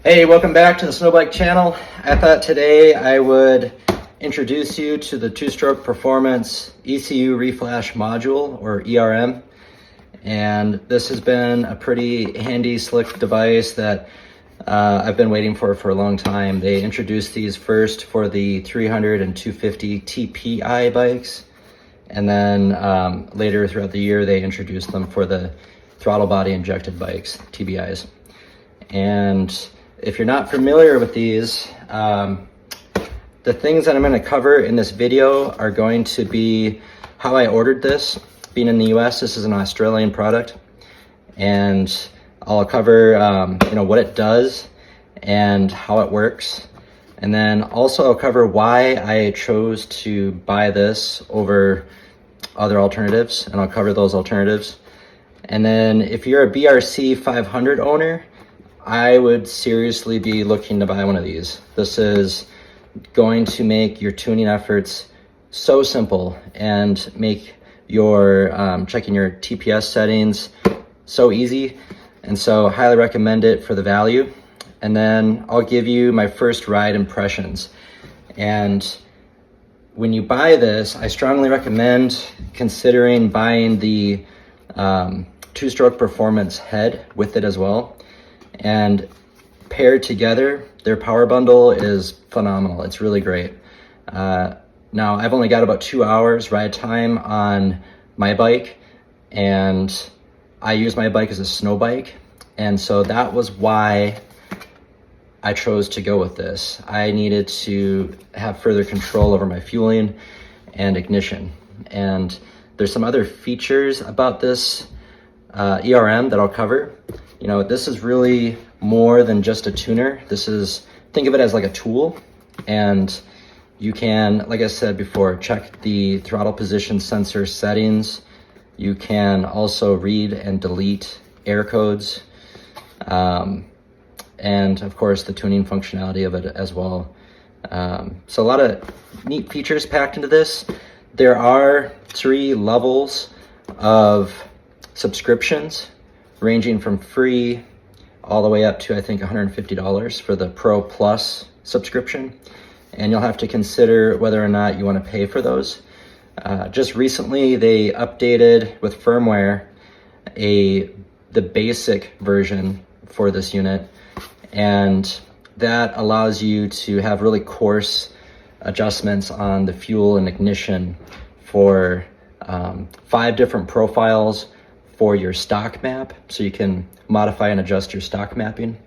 Hey, welcome back to the Snowbike channel. I thought today I would introduce you to the two-stroke performance ECU reflash module, or ERM. And this has been a pretty handy, slick device that I've been waiting for a long time. They introduced these first for the 300 and 250 TPI bikes. And then later throughout the year, they introduced them for the throttle body injected bikes, TBIs. And if you're not familiar with these, the things that I'm going to cover in this video are going to be how I ordered this. Being in the US, this is an Australian product, and I'll cover what it does and how it works. And then also I'll cover why I chose to buy this over other alternatives, and I'll cover those alternatives. And then if you're a BRC 500 owner, I would seriously be looking to buy one of these. This is going to make your tuning efforts so simple and make your checking your TPS settings so easy. And so highly recommend it for the value. And then I'll give you my first ride impressions. And when you buy this, I strongly recommend considering buying the two-stroke performance head with it as well. And paired together, their power bundle is phenomenal. It's really great. Now, I've only got about 2 hours ride time on my bike, and I use my bike as a snow bike. And so that was why I chose to go with this. I needed to have further control over my fueling and ignition. And there's some other features about this ERM that I'll cover. You know, this is really more than just a tuner. Think of it as like a tool, and you can, like I said before, check the throttle position sensor settings. You can also read and delete air codes, and of course the tuning functionality of it as well. So a lot of neat features packed into this. There are 3 levels of subscriptions, ranging from free all the way up to, I think, $150 for the Pro Plus subscription. And you'll have to consider whether or not you want to pay for those. Just recently, they updated with firmware the basic version for this unit. And that allows you to have really coarse adjustments on the fuel and ignition for 5 different profiles for your stock map, so you can modify and adjust your stock mapping,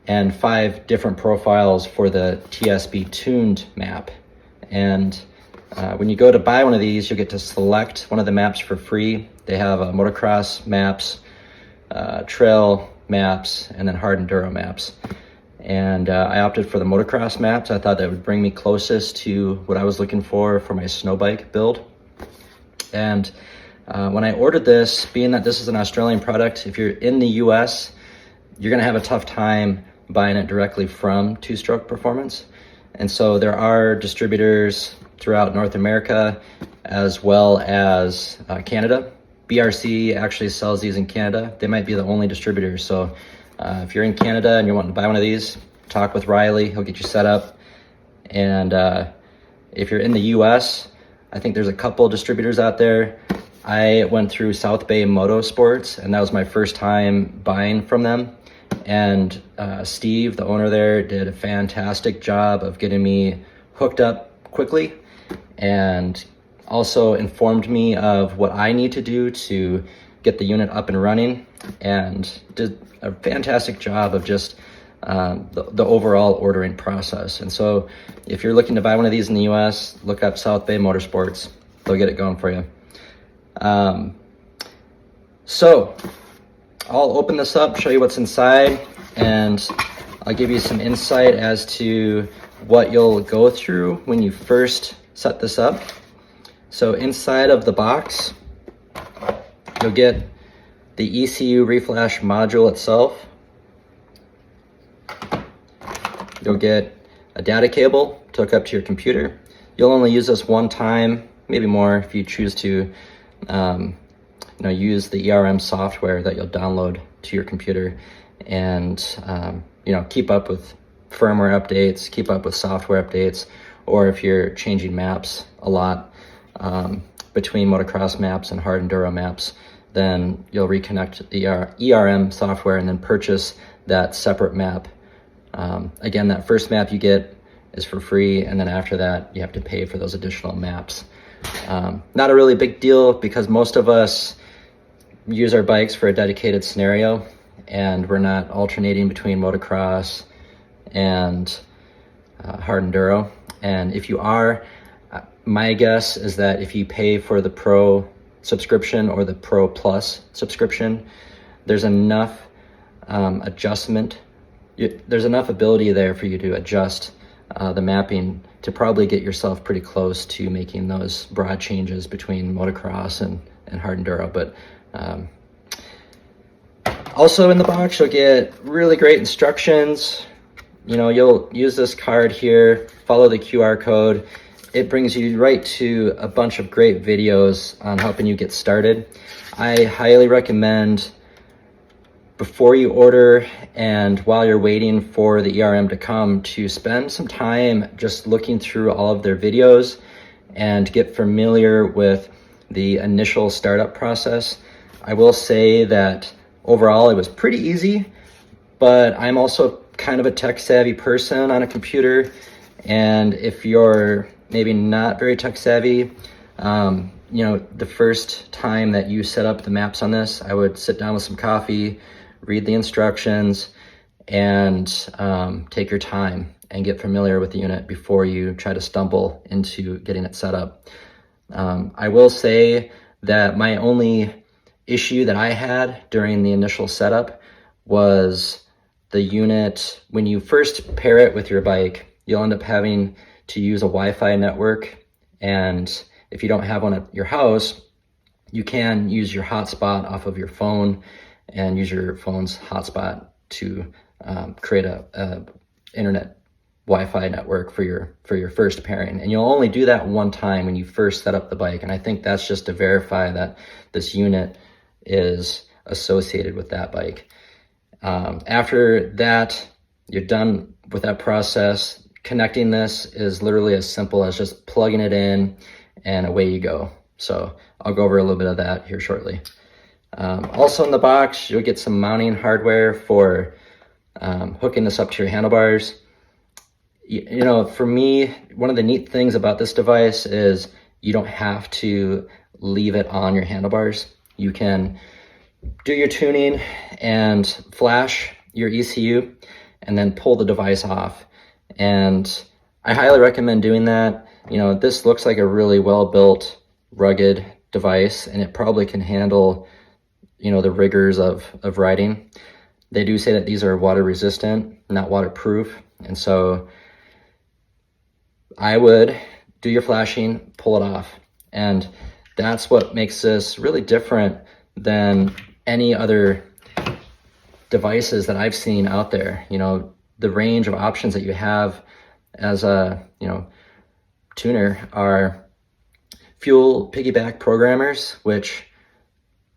and 5 different profiles for the TSB tuned map. And when you go to buy one of these, you'll get to select one of the maps for free. They have motocross maps, trail maps, and then hard enduro maps. And I opted for the motocross maps. I thought that would bring me closest to what I was looking for my snow bike build. And when I ordered this, being that this is an Australian product, if you're in the US, you're gonna have a tough time buying it directly from Two Stroke Performance. And so there are distributors throughout North America as well as Canada. BRC actually sells these in Canada. They might be the only distributor. So if you're in Canada and you're wanting to buy one of these, talk with Riley, he'll get you set up. And if you're in the US, I think there's a couple distributors out there. I went through South Bay Motorsports, and that was my first time buying from them. And Steve, the owner there, did a fantastic job of getting me hooked up quickly, and also informed me of what I need to do to get the unit up and running, and did a fantastic job of just the overall ordering process. And so if you're looking to buy one of these in the US, look up South Bay Motorsports. They'll get it going for you. So I'll open this up, show you what's inside, and I'll give you some insight as to what you'll go through when you first set this up. So inside of the box, you'll get the ECU reflash module itself. You'll get a data cable to hook up to your computer. You'll only use this one time, maybe more if you choose to use the ERM software that you'll download to your computer. And keep up with firmware updates, keep up with software updates, or if you're changing maps a lot between motocross maps and hard enduro maps, then you'll reconnect the ERM software and then purchase that separate map. Again, that first map you get is for free, and then after that you have to pay for those additional maps. Not a really big deal because most of us use our bikes for a dedicated scenario, and we're not alternating between motocross and hard enduro. And if you are, my guess is that if you pay for the Pro subscription or the Pro Plus subscription, there's enough there's enough ability there for you to adjust the mapping to probably get yourself pretty close to making those broad changes between motocross and hard enduro. But also in the box, you'll get really great instructions. You'll use this card here, follow the QR code. It brings you right to a bunch of great videos on helping you get started. I highly recommend, before you order and while you're waiting for the ERM to come, to spend some time just looking through all of their videos and get familiar with the initial startup process. I will say that overall it was pretty easy, but I'm also kind of a tech savvy person on a computer, and if you're maybe not very tech savvy, the first time that you set up the maps on this, I would sit down with some coffee, read the instructions, and take your time and get familiar with the unit before you try to stumble into getting it set up. I will say that my only issue that I had during the initial setup was the unit. When you first pair it with your bike, you'll end up having to use a Wi-Fi network, and if you don't have one at your house, you can use your hotspot off of your phone and use your phone's hotspot to create a internet Wi-Fi network for your first pairing. And you'll only do that one time when you first set up the bike, and I think that's just to verify that this unit is associated with that bike. After that, you're done with that process. Connecting this is literally as simple as just plugging it in and away you go. So I'll go over a little bit of that here shortly. Also in the box, you'll get some mounting hardware for hooking this up to your handlebars. For me, one of the neat things about this device is you don't have to leave it on your handlebars. You can do your tuning and flash your ECU and then pull the device off. And I highly recommend doing that. This looks like a really well-built, rugged device, and it probably can handle, the rigors of riding. They do say that these are water resistant, not waterproof. And so I would do your flashing, pull it off. And that's what makes this really different than any other devices that I've seen out there. The range of options that you have as a, tuner are fuel piggyback programmers, which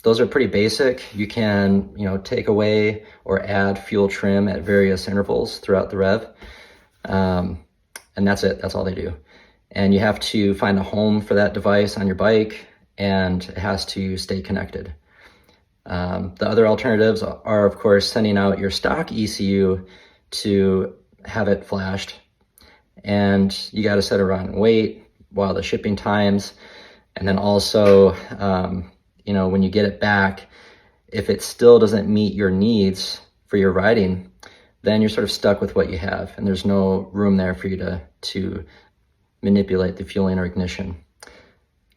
those are pretty basic. You can, take away or add fuel trim at various intervals throughout the rev. And that's it. That's all they do. And you have to find a home for that device on your bike, and it has to stay connected. The other alternatives are, of course, sending out your stock ECU to have it flashed, and you got to set a run and wait while the shipping times. And then also, when you get it back, if it still doesn't meet your needs for your riding, then you're sort of stuck with what you have, and there's no room there for you to manipulate the fueling or ignition.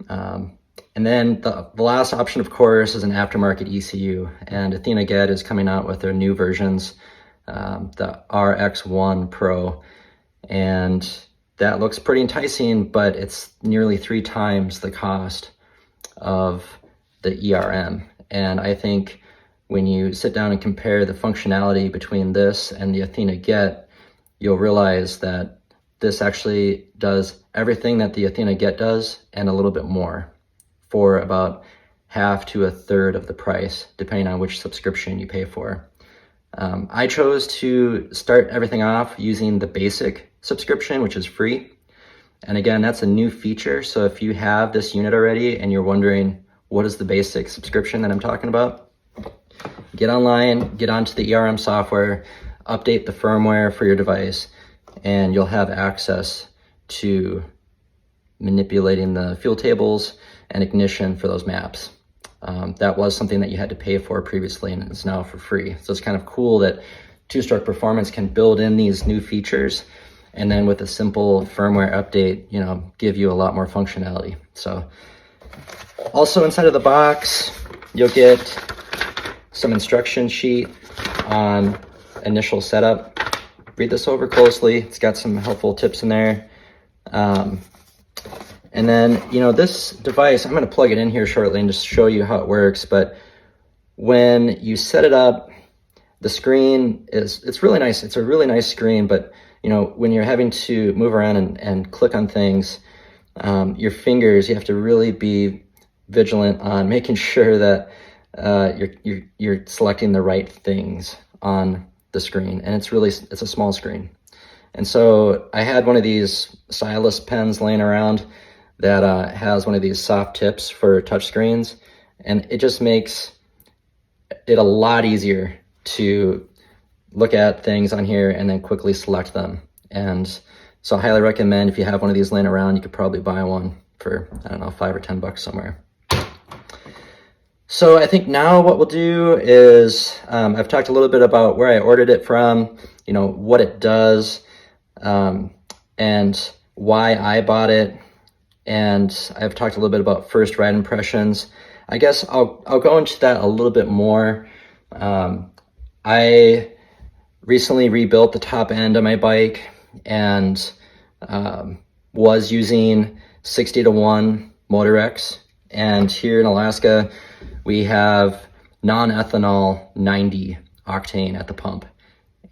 And then the last option, of course, is an aftermarket ECU, and AthenaGet is coming out with their new versions, the RX1 Pro, and that looks pretty enticing, but it's nearly 3 times the cost of the ERM. And I think when you sit down and compare the functionality between this and the AthenaGet, you'll realize that this actually does everything that the AthenaGet does and a little bit more for about half to a third of the price, depending on which subscription you pay for. I chose to start everything off using the basic subscription, which is free. And again, that's a new feature. So if you have this unit already and you're wondering what is the basic subscription that I'm talking about, get online, get onto the ERM software, update the firmware for your device, and you'll have access to manipulating the fuel tables and ignition for those maps. That was something that you had to pay for previously, and it's now for free. So it's kind of cool that Two-Stroke Performance can build in these new features, and then with a simple firmware update, give you a lot more functionality. So also inside of the box, you'll get some instruction sheet on initial setup. Read this over closely. It's got some helpful tips in there. And then, this device, I'm going to plug it in here shortly and just show you how it works. But when you set it up, the screen it's really nice. It's a really nice screen, but when you're having to move around and click on things, your fingers, you have to really be vigilant on making sure that you're selecting the right things on the screen. And it's a small screen. And so I had one of these stylus pens laying around that has one of these soft tips for touch screens, and it just makes it a lot easier to look at things on here and then quickly select them. And so I highly recommend, if you have one of these laying around, you could probably buy one for, I don't know, $5 or $10 somewhere. So I think now what we'll do is, I've talked a little bit about where I ordered it from, what it does, and why I bought it. And I've talked a little bit about first ride impressions. I guess I'll go into that a little bit more. I recently rebuilt the top end of my bike and was using 60-to-1 Motorex. And here in Alaska, we have non-ethanol 90 octane at the pump.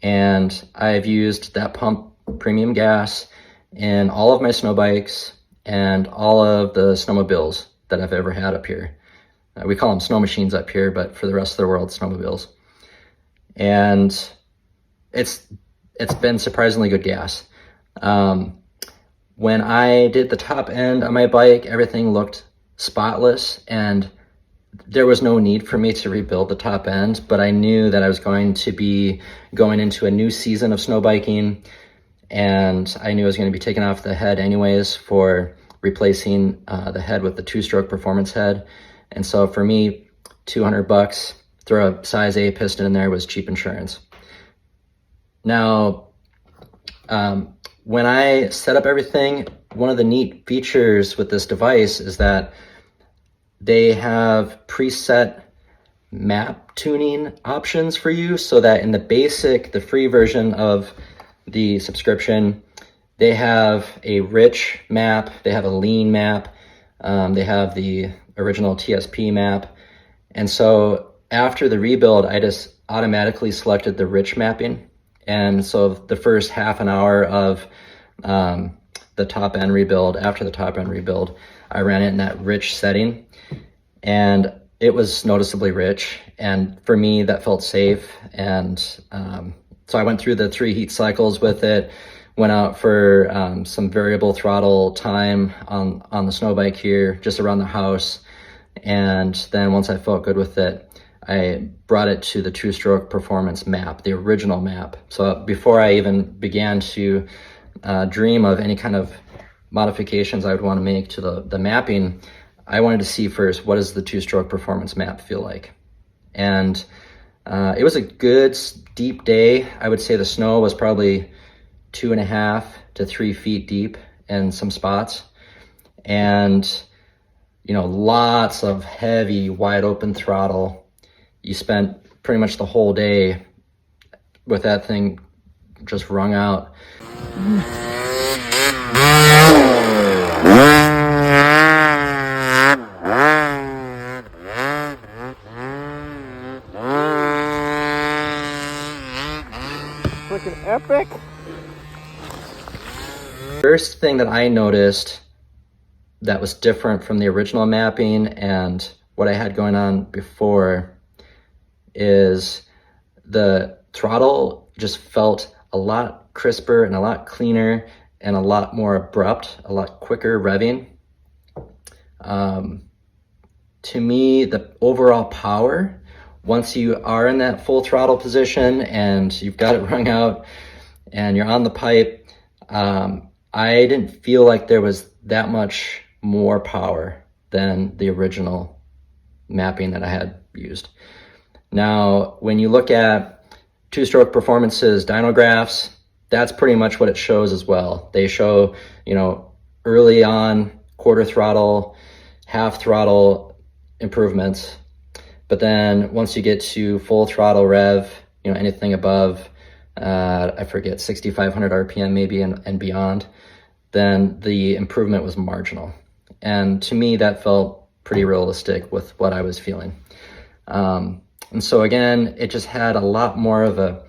And I've used that pump premium gas in all of my snow bikes and all of the snowmobiles that I've ever had up here. We call them snow machines up here, but for the rest of the world, snowmobiles. And it's been surprisingly good gas. When I did the top end on my bike, everything looked spotless, and there was no need for me to rebuild the top end, but I knew that I was going to be going into a new season of snow biking, and I knew I was going to be taking off the head anyways for replacing the head with the two-stroke performance head. And so for me, $200, throw a size A piston in there was cheap insurance. Now, when I set up everything, one of the neat features with this device is that they have preset map tuning options for you, so that in the basic, the free version of the subscription, they have a rich map, they have a lean map, they have the original TSP map. And so after the rebuild, I just automatically selected the rich mapping. And so the first half an hour of the top end rebuild, after the top end rebuild, I ran it in that rich setting, and it was noticeably rich. And for me, that felt safe. And so I went through the 3 heat cycles with it, went out for some variable throttle time on the snow bike here, just around the house. And then once I felt good with it, I brought it to the two-stroke performance map, the original map. So before I even began to dream of any kind of modifications I would want to make to the mapping, I wanted to see first, what does the two-stroke performance map feel like? And it was a good deep day. I would say the snow was probably 2.5 to 3 feet deep in some spots. And, lots of heavy, wide open throttle. You spent pretty much the whole day with that thing just wrung out. Freaking epic. First thing that I noticed that was different from the original mapping and what I had going on before is the throttle just felt a lot crisper and a lot cleaner and a lot more abrupt, a lot quicker revving. To me, the overall power, once you are in that full throttle position and you've got it wrung out and you're on the pipe, I didn't feel like there was that much more power than the original mapping that I had used. Now, when you look at two-stroke performances dyno graphs, that's pretty much what it shows as well. They show, you know, early on quarter throttle, half throttle improvements, but then once you get to full throttle rev, you know, anything above, I forget, 6,500 RPM maybe and beyond, then the improvement was marginal. And to me, that felt pretty realistic with what I was feeling. And so again, it just had a lot more of a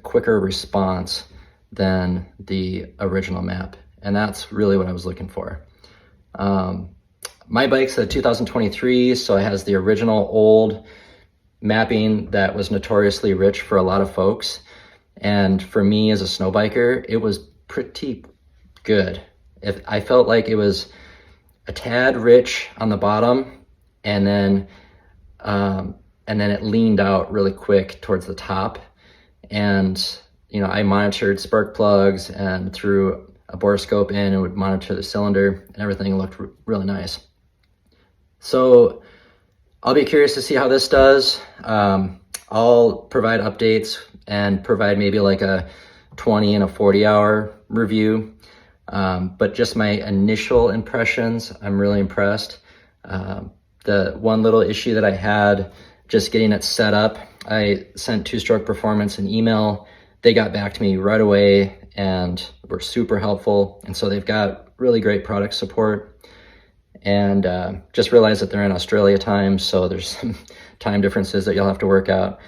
quicker response than the original map. And that's really what I was looking for. My bike's a 2023, so it has the original old mapping that was notoriously rich for a lot of folks. And for me as a snow biker, it was pretty good. I felt like it was a tad rich on the bottom, and then it leaned out really quick towards the top. And, you know, I monitored spark plugs and threw a borescope in and would monitor the cylinder, and everything looked really nice. So I'll be curious to see how this does. I'll provide updates and provide maybe like a 20 and a 40-hour review. But just my initial impressions, I'm really impressed. The one little issue that I had just getting it set up, I sent Two Stroke Performance an email. They got back to me right away and were super helpful. And so they've got really great product support. And just realized that they're in Australia time, so there's some time differences that you'll have to work out.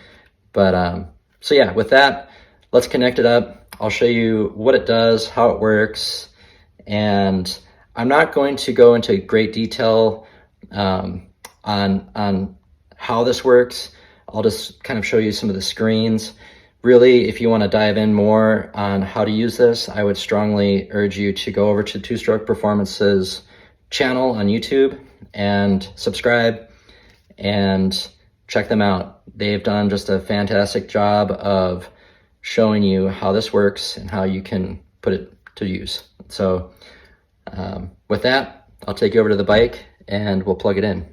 But so yeah, with that, let's connect it up. I'll show you what it does, how it works, and I'm not going to go into great detail on how this works. I'll just kind of show you some of the screens. Really, if you want to dive in more on how to use this, I would strongly urge you to go over to Two Stroke Performance's channel on YouTube and subscribe and check them out. They've done just a fantastic job of showing you how this works and how you can put it to use. So with that, I'll take you over to the bike and we'll plug it in.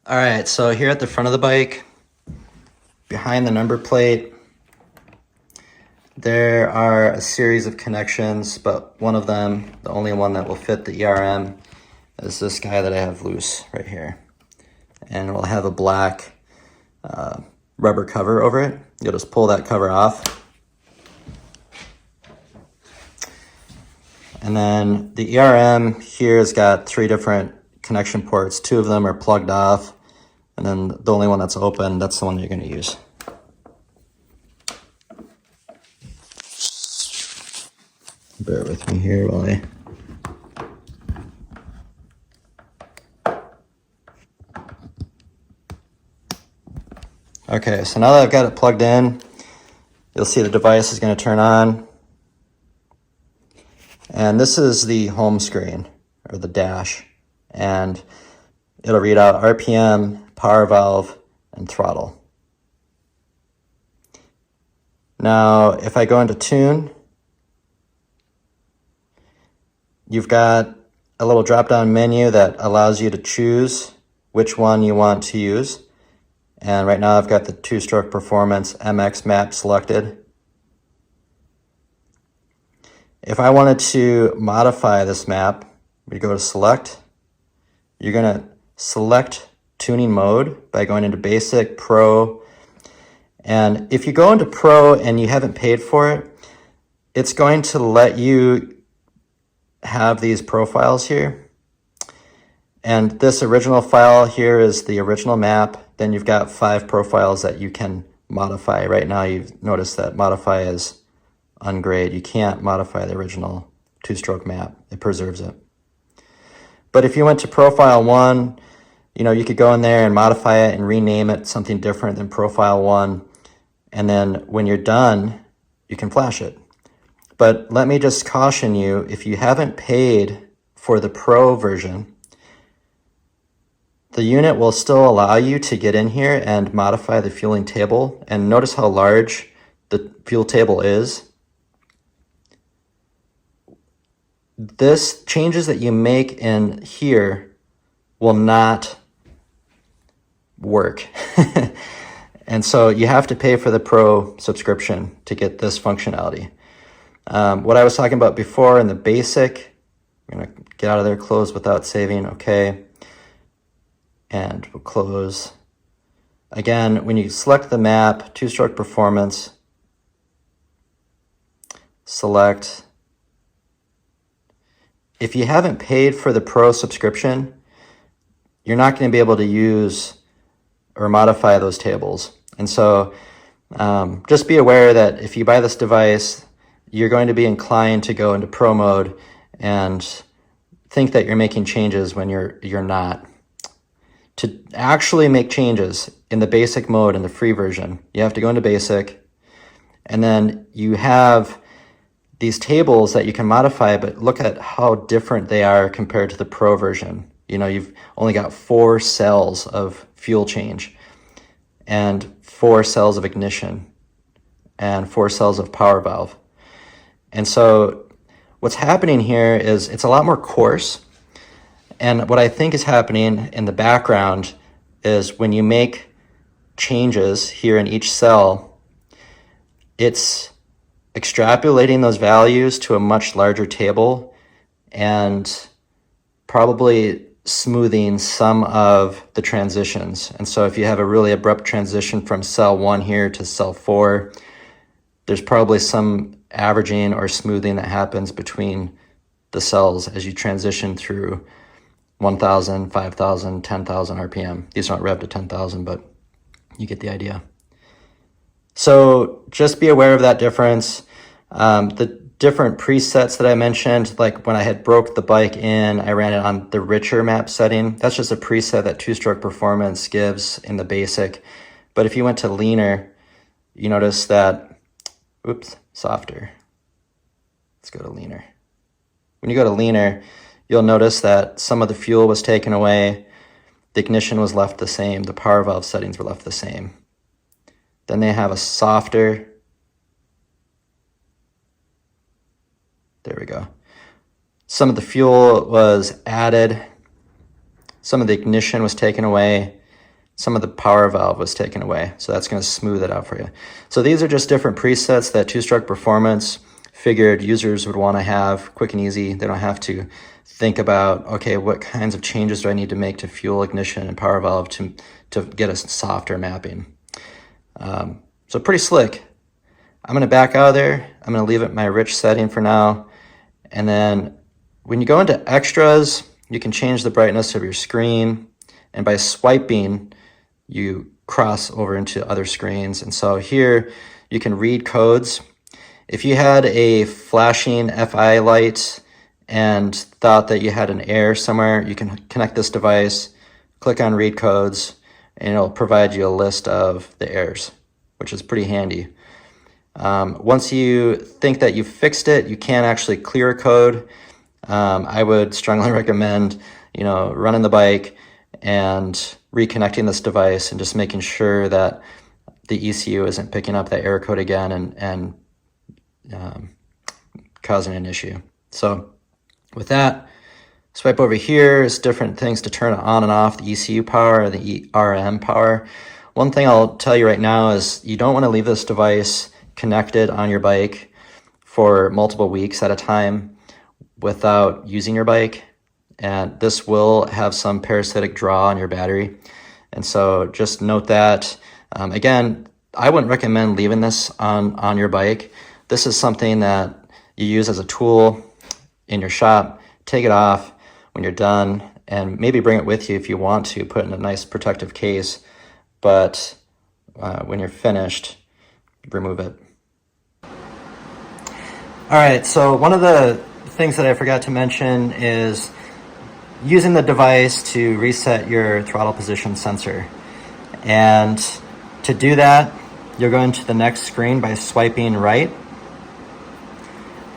All right, so here at the front of the bike, behind the number plate, there are a series of connections, but one of them, the only one that will fit the ERM, is this guy that I have loose right here. And it'll have a black rubber cover over it. You'll just pull that cover off. And then the ERM here has got 3 different connection ports. 2 of them are plugged off, and then the only one that's open, that's the one you're going to use. Bear with me here while I... Okay, so now that I've got it plugged in, you'll see the device is going to turn on. And this is the home screen, or the dash. And it'll read out RPM, power valve, and throttle. Now, if I go into tune, you've got a little drop-down menu that allows you to choose which one you want to use. And right now I've got the Two Stroke Performance MX map selected. If I wanted to modify this map, we go to select. You're going to select tuning mode by going into Basic, Pro. And if you go into Pro and you haven't paid for it, it's going to let you have these profiles here. And this original file here is the original map. Then you've got 5 profiles that you can modify. Right now you've noticed that modify is ungrade. You can't modify the original two-stroke map. It preserves it. But if you went to profile 1, you know, you could go in there and modify it and rename it something different than profile 1. And then when you're done, you can flash it. But let me just caution you, if you haven't paid for the Pro version, the unit will still allow you to get in here and modify the fueling table. And notice how large the fuel table is. This changes that you make in here will not work. And so you have to pay for the Pro subscription to get this functionality. What I was talking about before in the basic, I'm gonna get out of there, close without saving, okay. And we'll close. Again, when you select the map, two-stroke performance, select. If you haven't paid for the Pro subscription, you're not going to be able to use or modify those tables. And so just be aware that if you buy this device, you're going to be inclined to go into Pro mode and think that you're making changes when you're not. To actually make changes in the basic mode in the free version, you have to go into basic, and then you have these tables that you can modify, but look at how different they are compared to the Pro version. You know, you've only got 4 cells of fuel change and 4 cells of ignition and 4 cells of power valve. And so what's happening here is it's a lot more coarse. And what I think is happening in the background is when you make changes here in each cell, it's extrapolating those values to a much larger table and probably smoothing some of the transitions. And so if you have a really abrupt transition from cell 1 here to cell 4, there's probably some averaging or smoothing that happens between the cells as you transition through 1,000, 5,000, 10,000 RPM. These aren't revved to 10,000, but you get the idea. So just be aware of that difference. The different presets that I mentioned, like when I had broke the bike in, I ran it on the richer map setting. That's just a preset that two-stroke performance gives in the basic. But if you went to leaner, you notice that, oops, softer. Let's go to leaner. When you go to leaner, you'll notice that some of the fuel was taken away, the ignition was left the same, the power valve settings were left the same. Then they have a softer, there we go. Some of the fuel was added, some of the ignition was taken away, some of the power valve was taken away. So that's going to smooth it out for you. So these are just different presets that two-stroke performance figured users would want to have quick and easy. They don't have to think about, okay, what kinds of changes do I need to make to fuel, ignition, and power valve to get a softer mapping. So pretty slick. I'm going to back out of there. I'm going to leave it my rich setting for now. And then when you go into extras, you can change the brightness of your screen. And by swiping, you cross over into other screens. And so here you can read codes. If you had a flashing FI light and thought that you had an error somewhere, you can connect this device, click on read codes, and it'll provide you a list of the errors, which is pretty handy. Once you think that you've fixed it, you can actually clear a code. I would strongly recommend, running the bike and reconnecting this device and just making sure that the ECU isn't picking up that error code again and causing an issue. So with that, swipe over here is different things to turn on and off the ECU power or the ERM power. One thing I'll tell you right now is you don't want to leave this device connected on your bike for multiple weeks at a time without using your bike. And this will have some parasitic draw on your battery. And so just note that. Again, I wouldn't recommend leaving this on your bike. This is something that you use as a tool in your shop. Take it off when you're done and maybe bring it with you if you want to, put it in a nice protective case. But when you're finished, remove it. All right, so one of the things that I forgot to mention is using the device to reset your throttle position sensor. And to do that, you'll go into the next screen by swiping right.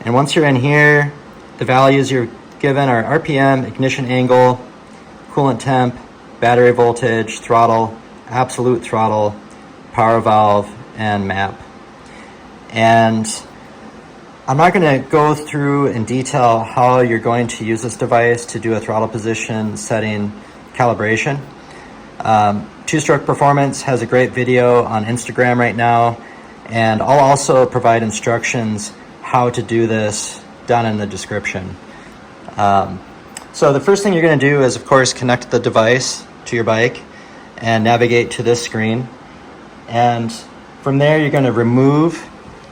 And once you're in here, the values you're given are RPM, ignition angle, coolant temp, battery voltage, throttle, absolute throttle, power valve, and map. And I'm not going to go through in detail how you're going to use this device to do a throttle position setting calibration. Two-Stroke Performance has a great video on Instagram right now, and I'll also provide instructions how to do this down in the description. So the first thing you're going to do is, of course, connect the device to your bike and navigate to this screen. And from there, you're going to remove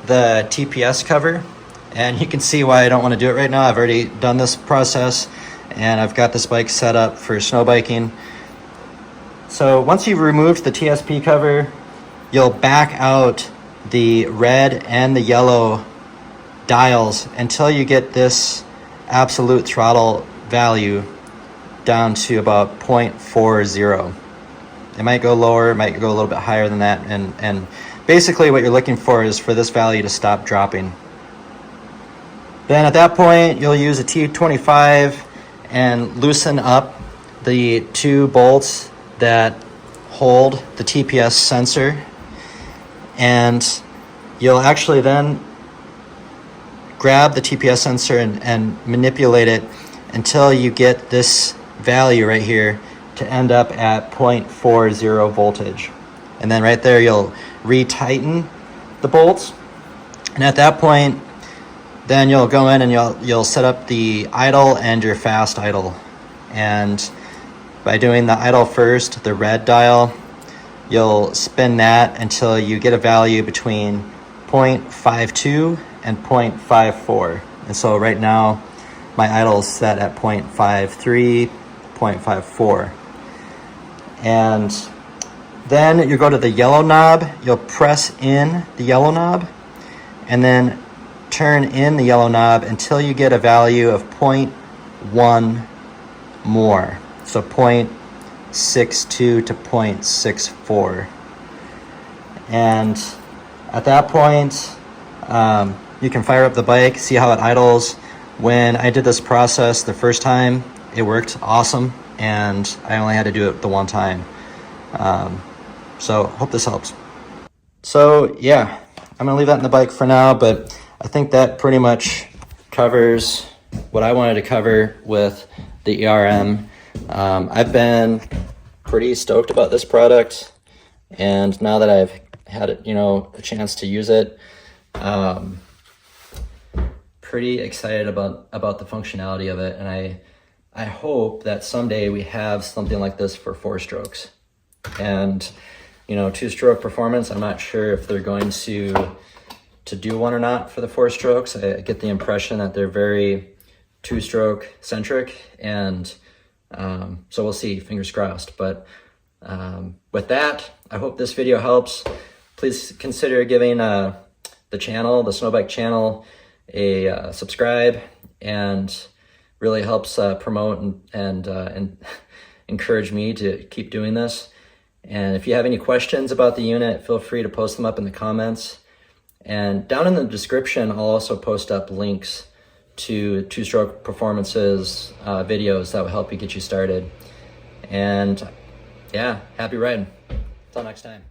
the TPS cover. And you can see why I don't want to do it right now. I've already done this process, and I've got this bike set up for snow biking. So once you've removed the TSP cover, you'll back out the red and the yellow dials until you get this absolute throttle value down to about 0.40. It might go lower, it might go a little bit higher than that, and basically what you're looking for is for this value to stop dropping. Then at that point, you'll use a T25 and loosen up the two bolts that hold the TPS sensor, and you'll actually then grab the TPS sensor and manipulate it until you get this value right here to end up at 0.40 voltage. And then right there, you'll retighten the bolts. And at that point, then you'll go in and you'll set up the idle and your fast idle. And by doing the idle first, the red dial, you'll spin that until you get a value between 0.52 and 0.54. And so right now, my idle is set at 0.53, 0.54. And then you go to the yellow knob, you'll press in the yellow knob, and then turn in the yellow knob until you get a value of 0.1 more. So 0.62 to 0.64. And at that point, you can fire up the bike, see how it idles. When I did this process the first time, it worked awesome, and I only had to do it the one time. So hope this helps. So yeah, I'm gonna leave that in the bike for now, but I think that pretty much covers what I wanted to cover with the ERM. I've been pretty stoked about this product, and now that I've had it, a chance to use it, pretty excited about the functionality of it, and I hope that someday we have something like this for 4-strokes. And two-stroke performance, I'm not sure if they're going to do one or not for the 4-strokes. I get the impression that they're very two-stroke centric, and so we'll see, fingers crossed. But with that, I hope this video helps. Please consider giving the channel, the Snowbike channel, a subscribe, and really helps promote and encourage me to keep doing this. And if you have any questions about the unit, feel free to post them up in the comments. And down in the description, I'll also post up links to Two-Stroke Performance's videos that will help you get you started. And yeah, happy riding. Until next time.